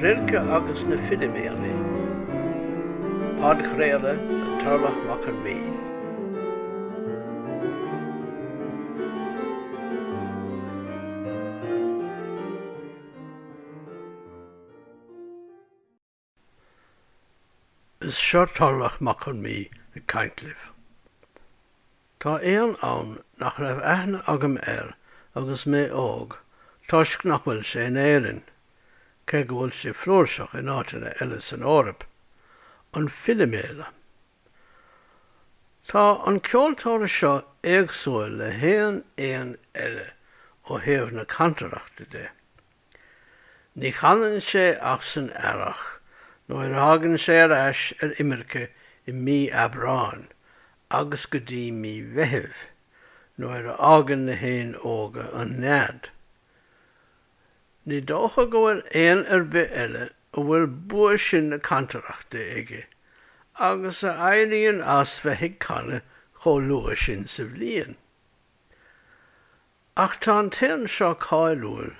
Rilke agus na filiméalaí. Podchraoladh a tarlach mac an mí. Is seo tarlach mac an mí a caintlibh. Tá éan ann nach raibh aithne agam agus mé óg, Tionscnamh bhfuil sé in éireann, cé go bhfuil sé flúirseach in áiteanna eile san Eorp, an filiméala. Tá an ceoltóir seo éagsúil le héan éan eile ó thaobh na cantarachta de. Ní chanan sé ach san airach, nuair hagann sé ar ais imirce I mí abrán, agus go dtí mí bheithimh, nuair agan na héin óga an nead. Ní dócha go bhfuil éan ar bith eile ó bhfuil bua sin na cantarachta aige, agus a éiríonn as bheithic canna chomh luath sin sa bhliain. Ach tá an téan seo cáiliúil,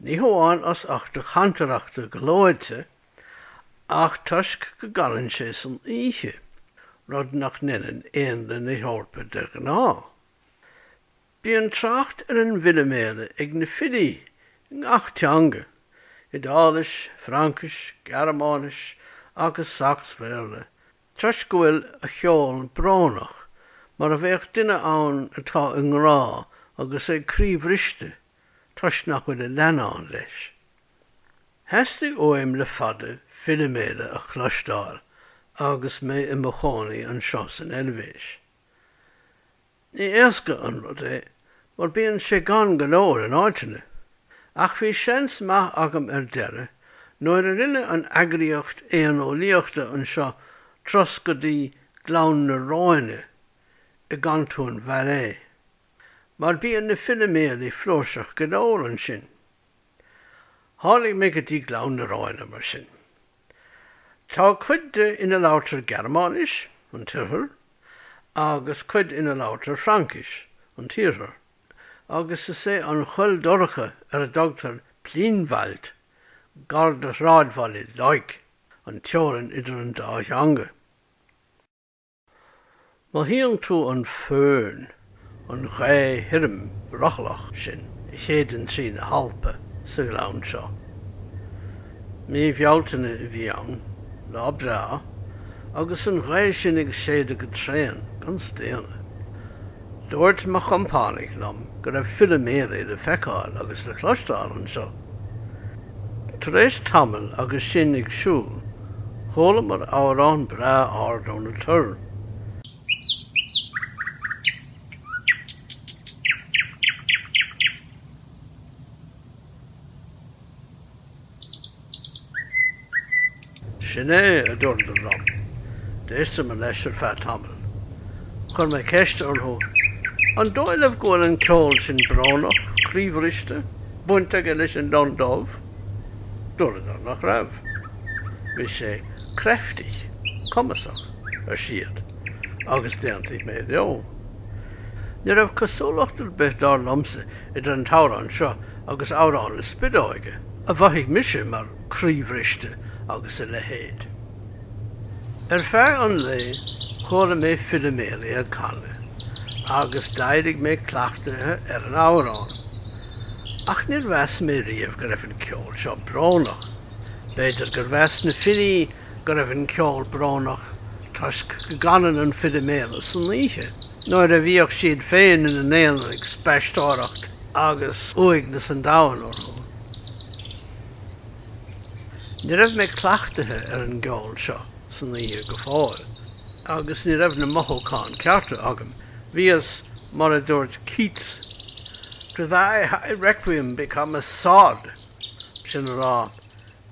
ní hamháin as ach do cantarachta glóide, ach tuisc go galann sé san oíche, rud nach neineann éan le na Eorpa de gná. Bí an trácht ar an fhiliméala ag na filí ach teanga, Idálais, Francais, Gearmánis agus Saxbhéarla, tuis go bhfuil a cheol bránach, mar a bheith duine ann atá an ngrá agus é críomhriste, tuis nach bhfuil a leanán leis. Heastigh óim le fada filiméala a chluisteáil, agus mé I mo chónaí an seo san hEilvéise. Ní éasca an rud é, mar bíonn sé gan go leor an áiteanna, ach bhí seans maith agam ar deiridh, nuair a rinne an eagraíocht éan ó liosta an seo tros go dtí glán na ráine I gantún Valais, mar bíonn na filiméalaí flúirseach go leor an sin. Tháinig mé go dtí glán na ráine mar sin. Tá chuid ina labhtar Gearmánis, an tíorthar, agus chuid ina labhtar Francais, an tíorthar, agus is é an chuil dorcha ar a dtugtar Plínmhailt, Garda Rádmhaile Laig, an teorann idir an dá theanga. Má híonn tú an féin, an ghé hirim rochlach sin, I chéadann trí na halpa sa glán seo. Mí bhealtaine bhí ann, lá brá, agus an ghé sin ag séad go tréan gan stéanna. Dúirt mo chompánaigh lom go raibh filiméala le feiceáil agus le chluisteáil an seo. Tar éis tamil agus sin ag siúil, chomhla mar ábharán brá ard ó na tur. Sin é a dúirt an lom, d'éiste me leis ar feadh tamil. Chur mé ceist orthú, an dóilemh go bhfuil an ceol sin bránach, críomhriste, bunaithe go leis an dondómh, dúirt an nach raibh. Bhí sé creiftigh, cumasach ar siad, agus déantaigh mé leo. Ní raibh cosúlachtar bith dar lomsa idir an tárán seo agus árán le spidáige, a bhaithigh mise mar críomhriste agus a lehéad. Ar fearr an lé, chomhla mé filiméala a canna, agus deiridh mé cleachtathe ar an árán. Ach níor bheas mé riamh go raibh an ceol seo bránach. B'fhéidir gur bheas na filí go raibh an ceol bránach tuisc go ganan an filiméala san oíche. Nuair a bhíoh siad féin in an éan ag speistáireacht agus uaigh na san domhan orthu. Ní raibh mé cleachtathe ar an gceol seo san oíche go fáil, agus ní raibh na mothúcáin cearta agam, bhí as mar a dúirt Keats, to thy high requiem become a sod, sin rá,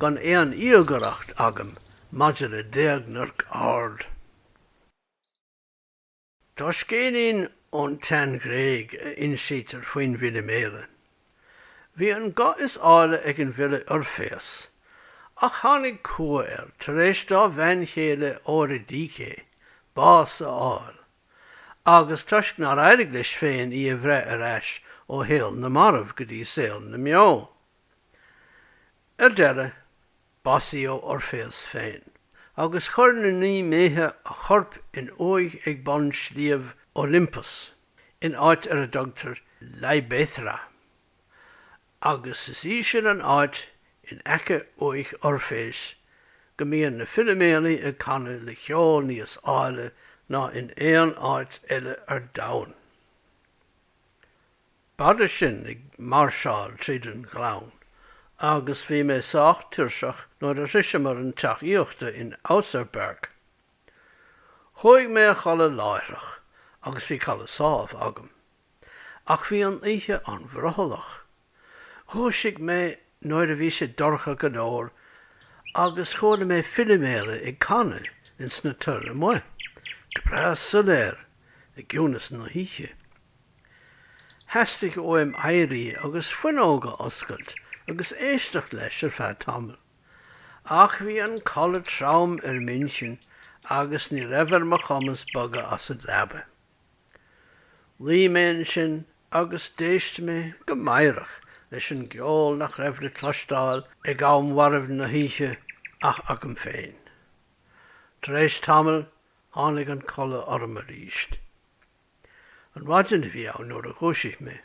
gan éan íogareacht agam, maidir a déagnarc ard. Tá scéalaíonn ón tean gréig Insint ar faoin fhiliméala. Bhí an gá is ála ag an bhile Orpheus, ach tháinig cua tar éis dá bhean chéile óra díché, bás a áil, agus tuisc ná Eaglais féin I a bhreith ar ais ó héal na marmh go dtí saol na meó. Ar deiridh, Baisío Eorpacha féin. Agus chuir na ní méthe a chorp in Uaigh ag bon sliabh Olympus, in áit ar a dogtar Leibethra. Agus is sin an áit in aice Uaigh Eorpacha, go mbíonn na filiméalaí ag canna le cheol níos áile ná in éon áit eile ar domhan. Bada sin ag marseáil tríd an ghlán, agus bhí mé sách tuirseach nuair a risimar an taifeadta in Ausserberg. Chuaigh mé a chala láithreach, agus bhí chala sábh agam, ach bhí an oíche an bhreathalach. Thuasigh mé nuair a bhí sé dorcha go leor, agus chóla mé filiméala ag canna in sna tuirne mu, go breá soléir ag gúnas na híche. Heastigh óim éirí agus fuinóga oscailt, agus éisteach leis ar feadh tamil. Ach bhí an chola traum ar minsin, agus ní raibhar mo chumas boga as a leaba. Lí mé sin agus déist mé go maireach leis an geol nach raibh le clostáil ag am warmh na híche ach agam féin. Tréis tamil tháinig an chola orm a ríist. An bhaidin bhí ann nuair a ghuaisíodh mé.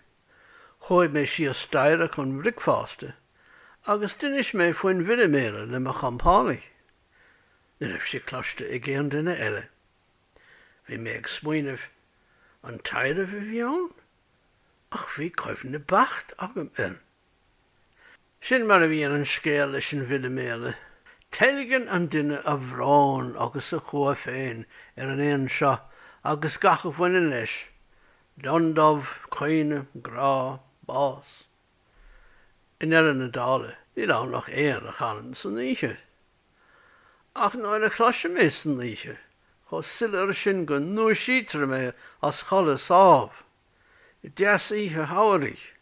Chuaigh mé síos staire chun bricfásta, agus dunis mé faoin fhiliméala le mo champánaigh. Ní raibh sé cloiste i gcéan duine eile. Bhí mé ag smaoinemh an teideal bhí ann, ach bhí coibh na bacht agam ar. Sin mar a bhíon an scéal leis an fhiliméala, teilgeann an duine a bhrán agus a chua féin ar an éon seo, agus gacha bhaine leis, dondamh, caoine, grá, bás. In na dála, ní lá nach éon a chanan san oíche. Ach nuair a chluise mé san oíche, chus silar sin go nuair sítear mé as chola sábh. I deas oíche hairigh,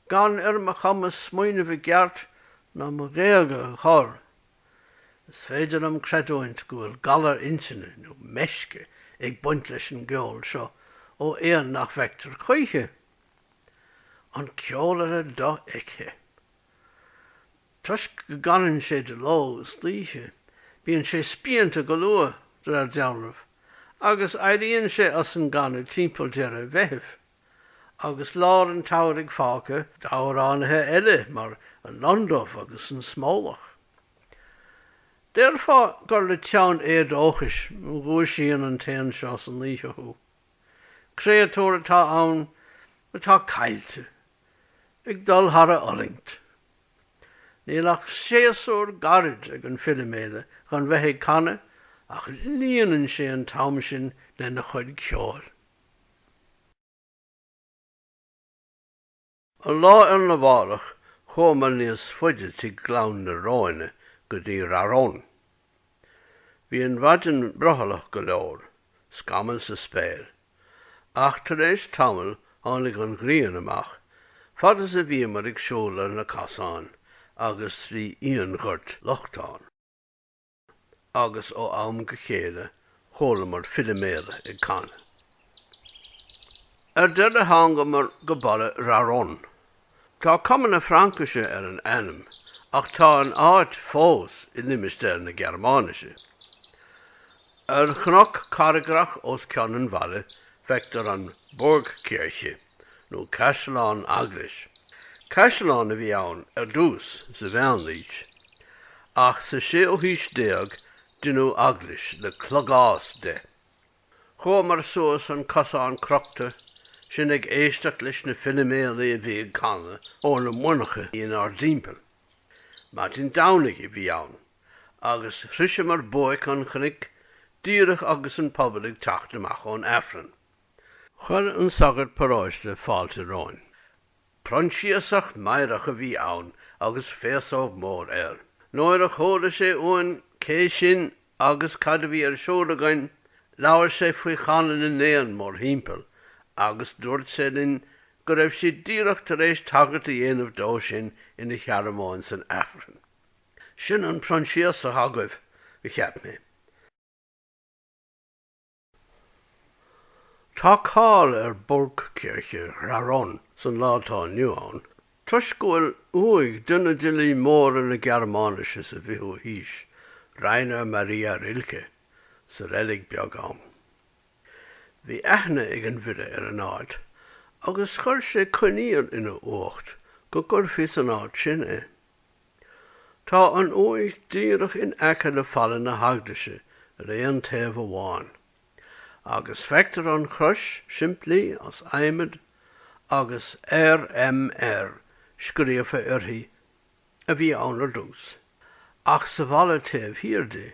gan ar mo chamas smaoinemh i gceart ná mo Gaeilge a chur. Is féidir am creadúint go bhfuil galar intine nó meisce ag buint leis an geol seo ó éon nach bheictar chuige. An ceol ar a dó aice. Tuis go ganan sé de lá slíthe, bíonn sé spianta go luath ar deamh, agus éiríonn sé as an ganna timpeall dear a bheithh, agus lár an táir ag fáca dáhránathe eile mar an landómh agus an smólach. Déirfá gur le teann éadóchais ghuaisíonn an téan seo san líocha thu. Créatúir atá ann atá caiilte, ag dul thara olingt. Nílach séasúr garid ag an filiméala gan bheith ag canna, ach líonann sé an tam sin le na chuid ceol. An lá ar na bhálach chomar níos fuide tí glán na ráine go dtí Raron. Bhí an bhaidin brothalach go leor, scamal sa spéir, ach tar éis tamil tháinig an ghrian amach, fad is a bhí mar ag seoladh na casáin, agus trí íon chuirt lochtán. Agus ó am go chéile, chola mar filiméala ag canna. Ar deir a hangamar go balla Raron. Tá cumann na Francise ar an ainm, ach tá an áit fós i limistéir na Germáise. Ar chnach caragrach os cheann an Valais, feictar an Borgkirche, nó Castellán Eaglais. Castellán a bhí ann ar dús sa bheanlíd, ach sa sé ó hís déag duine Eaglais le clogás de. Chomh mar suas an casán crochta, sin ag éisteach leis na filiméalaí a bhí ag canna ó na munacha íon ár dimpel. Martin Downig i bhí ann, agus thrise mar buaic an chnoic, díreach agus an pobal ag teacht amach ón Afran. Chuir an sagart paráiste fáilte ráin. Pronsíosach maireach a bhí ann agus féasóh mór air. Nuair a chóla sé uain cé sin agus cad a bhí ar seolagain, leabhar sé faoi chanan na néan mór himpel, agus dúirt sé linn go raibh sé díreach tar éis tagart a dhéanamh dó sin ina chearmóin san Afran. Sin an pronsíosach agaibh a cheap mé. Tá cáil ar Borgkirche Raron san látá nniu ann, Tuiscúil Uaigh duna dilí mór na Gearmáise sa bhíú híis, Rainer Maria Rilke, sa relic beagán. Bhí aithne ag an bhile ar an áit, agus chuir sé coiníoll ina uacht, go gurfaí an áit sin é. Tá an Uaigh díreach in aice le falla na haglaise réon taobh amháin, agus feictar an chruis simplí as aimid agus RMR scríofa orthaí a bhí ann dús. Ach sa bhalla taobh hiardaí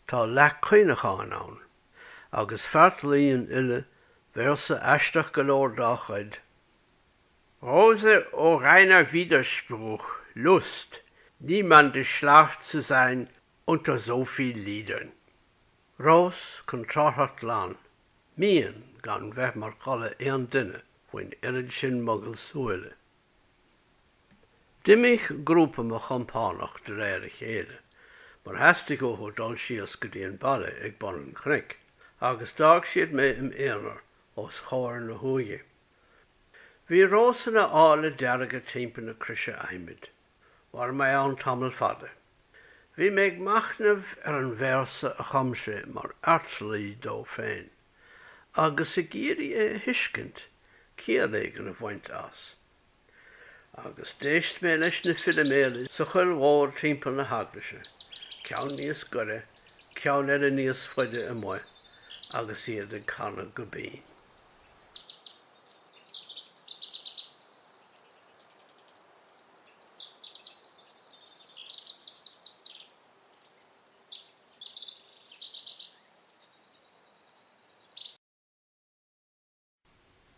tá leath coinneáin ann, agus feartlaíonn ile versa Aisteach go leor dá chuid. Rose o reiner Widerspruch, Lust, niemand schlaft zu sein unter so viel Liedern. Rose chun trácht lán, míon gan bheith mar chola éon duine faoin irid sin mogul súile. Dimich grúpa mo champánach de réir a chéile, mar heastig ó dul sios go dtíon baile ag bon an chric, agus dag siad mé éonar os chóir na Uaighe. Bhí rósanna ála dearga timp na crise aimid, war mé an tamil fada. Bhí méid machnamh ar an bhéarsa a chamse mar airtlaí dó féin, agus i géirí é hiiscint, céalagan a bhaint as. Agus déist mé leis na filiméala sa chuil mhór timp na haglaise, ceann níos gure, ceann ar a níos foiide a muo, agus iad a canna go bí.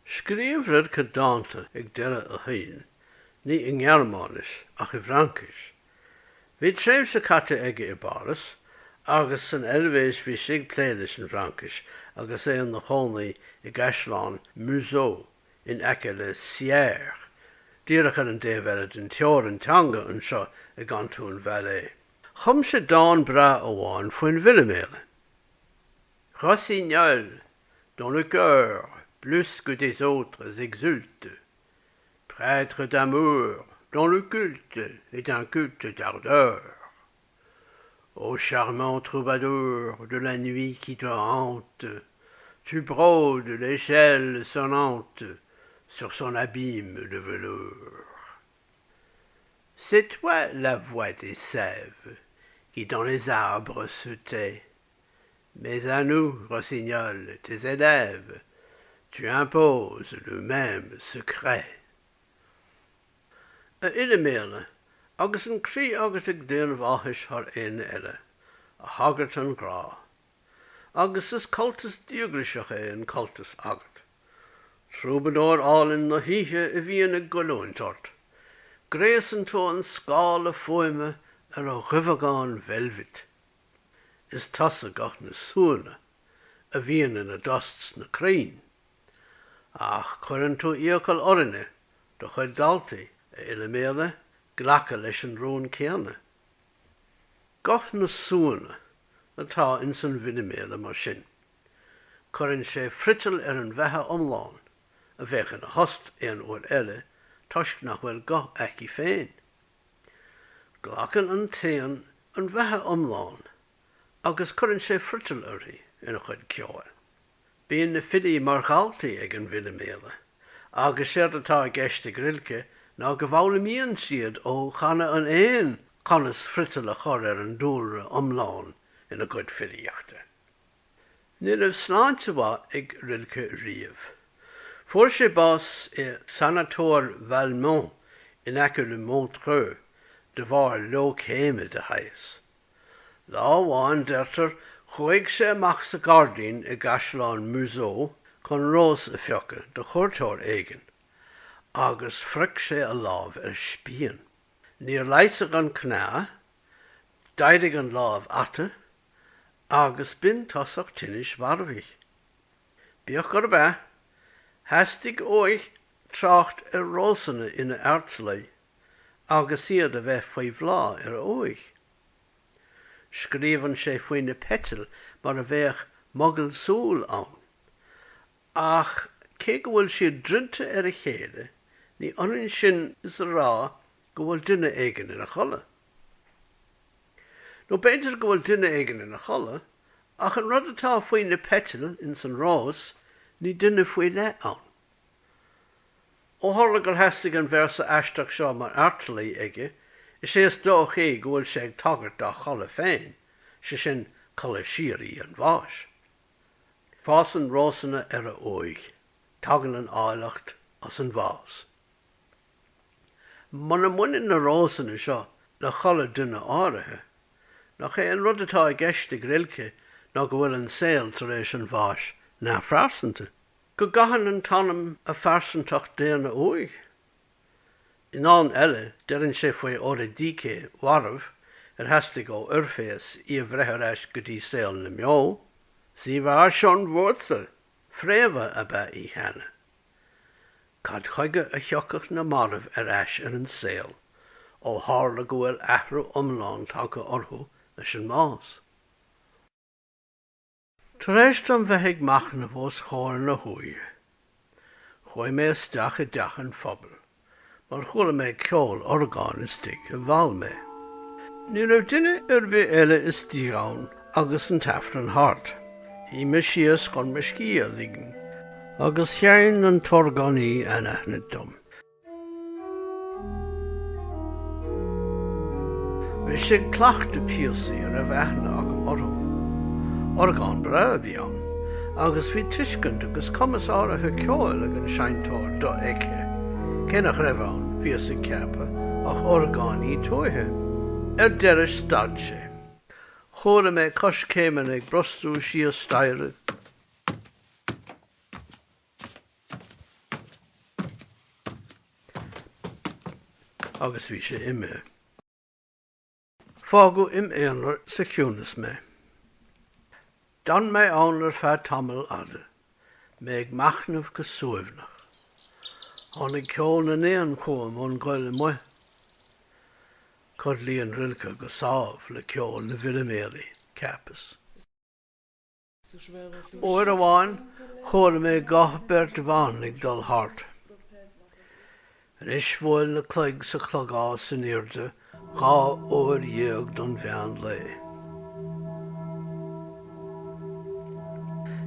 Scríomh Rilke dáanta ag deiridh a Shaoin, ní in Gearmánis ach i Francais. Bhí tréimh sa caite aige i Valais, agus san hEilvéise bhí sig pléiles in Francais, agus é an na chónaí i gceisleán Museau in aice le Siar, díreach ar an déhhead in teor an teanga an seo i gantún Valais. Chum sé dán bra amháin faoin fhiliméala. Rossignol, dont le cœur, plus que des autres exulte, prêtre d'amour, dont le culte est un culte d'ardeur. Ô charmant troubadour de la nuit qui te hante, tu brodes l'échelle sonnante sur son abîme de velours. C'est toi la voix des sèves qui dans les arbres se tait, mais à nous, rossignol, tes élèves, tu imposes le même secret. A fhiliméala, agus an crí agus ag déanamh áthais thar aine eile, a thagart an grá. Agus is cultas diogriseach é an cultas agat. Trúbadóir álinn na híthe a bhíon ag golóintort. Gréasan tú an scála fuaime ar a ghibhagán velvet. Is tasa gach na súna, a bhíon in a dosts na crín. Ach chuireann tú íocail orine do chuid daltaí a fhiliméala ghlacha leis an rón céanna. Gach na súna atá in san fhiliméala mar sin. Chuireann sé fritil ar an bheithe iomlán, a bheith in a host éon uair eile, toisc nach bhfuil gach aici féin. Glachan an téan an bheithe iomlán, agus chuireann sé fritil orthaí ina chuid ceáil. Bíonn na filí mar ghaltaí ag an fhiliméala, agus séad atá ag Uaigh Rilke ná go bhfhiliméonn siad ó chana an éon conas fritil a chur ar an dúlra iomlán ina gcuid filíochta. Ní raibh sláinte ag Rilke riamh. Fuair sé bás i sanatóir Valmont in aice le Montreux de bhar leo-chéime de hais. Láháin deirtar chuig sé amach sa Gardín i gceisleán Museau chun rós a fiocha de chuirteoir éigean, agus phric sé a lámh ar spíon. Níor leigheadh an cná, d'aidigh an lámh atta, agus bin tosach tinis bharbhích. Bíoch gur bheith, heastig óig trácht ar rósanna ina airtlaí, agus iad a bheith faoi bhlá ar óig. Scríomhann sé faoin na petal mar a bheith mogul súil ann. Ach, cé go bhfuil siad drinte ar a chéile, ní ionainn sin is a rá go bhfuil duine éigin ina chola. nó b'éidir go bhfuil duine éigin ina chola, ach an rud atá faoin na petal in san rás, ní duine faoi le ann. Ó tharla gur heastigh an versa aisteach seo mar airtalaí aige, is sé is dó ché go bhfuil sé ag tagart dá chola féin, sé sin chola siaraí an bháis. Fás an rásanna ar a Uaigh, tagann an áileacht as an bhás. Man na muine na rásanna seo le chola duine áirithe, nach é an rud atá ag Uaigh Rilke ná go bhfuil an saoil tar éis an bháis ná freasanta. Go gahan an tanam a farsantacht déana Uaigh. In an eile, deann sé faoi díce warmh heastigh ó Eorpacha í bhreithir eis go dtí saoil na meó, sí bhar seán mhórsa, fréamha a bheith í hena. Cad chuige a cheochach na marmh eis ar an saoil, ó tharla go bhfuil aithre iomlán take orthu leis an más. Tar éis an bheith ag machnamh os chóir na Uaigh. Fuaime isteach I deachan phobal, mar chula mé ceol orgán istigh a Valais. Ní raibh duine uirbe eile is díghán agus an taifeadta an hart. Hí me sios chun maisíochtaí ligean, agus cheann an torgánaí an aithne dom. Bhí sé clachta píosaí ar a bheithna agam orthu. Orgán bra bhí ann, agus bhí tuiscint agus comasáirithe ceoil ag an seintóir do aice. Cinnach raibh ann bhíos ag ceapa ach orgánaí tóithe. Ar deiridh stad sé. Chóra mé cos céimeann ag brostú síos deiridh. Agus bhí sé imé. Fágu éonar sa Tionscnamh. Dan mé ann ar feadh tamil ada, mé ag machnamh go suaimhnach. Tháinig ceol na néan chuam ón Gaeilge mu. Cod Uaigh Rilke go sábh le ceol na fhiliméalaí, ceapas. Óir amháin, chóra mé gath beirt bhain ag dul hart. Ris bhfuil na cloig sa chlogá san irde, gá óir dhéag don bhean le.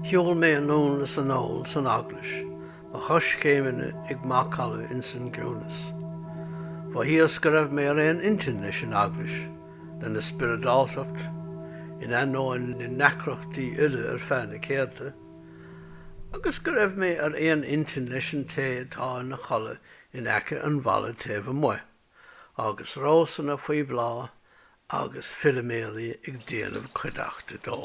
Thiol mé an nón san óil san Aiglais, a chos céimeanna ag macala in san gúnas. Ba híos go raibh mé ar éon intin leis an Aiglais, le na spiridáltacht, in anóin na necrochtaí uile ar feadh na céirte, agus go raibh mé ar éon intin leis an té atá na chola in aice an bhalla taobh mu, agus rásanna faoi bhlá, agus filiméalaí ag déanamh chuideachta dó.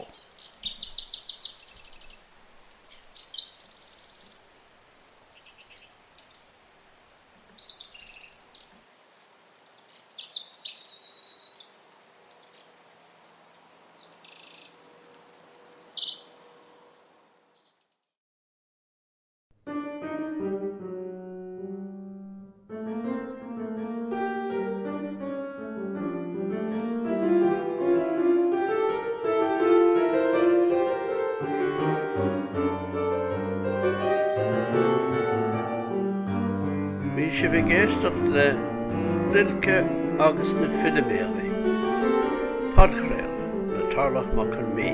Bhí sé bhí géisteacht le Rilke agus na filiméalaí, Podchraoladh le tarlach mac an mí.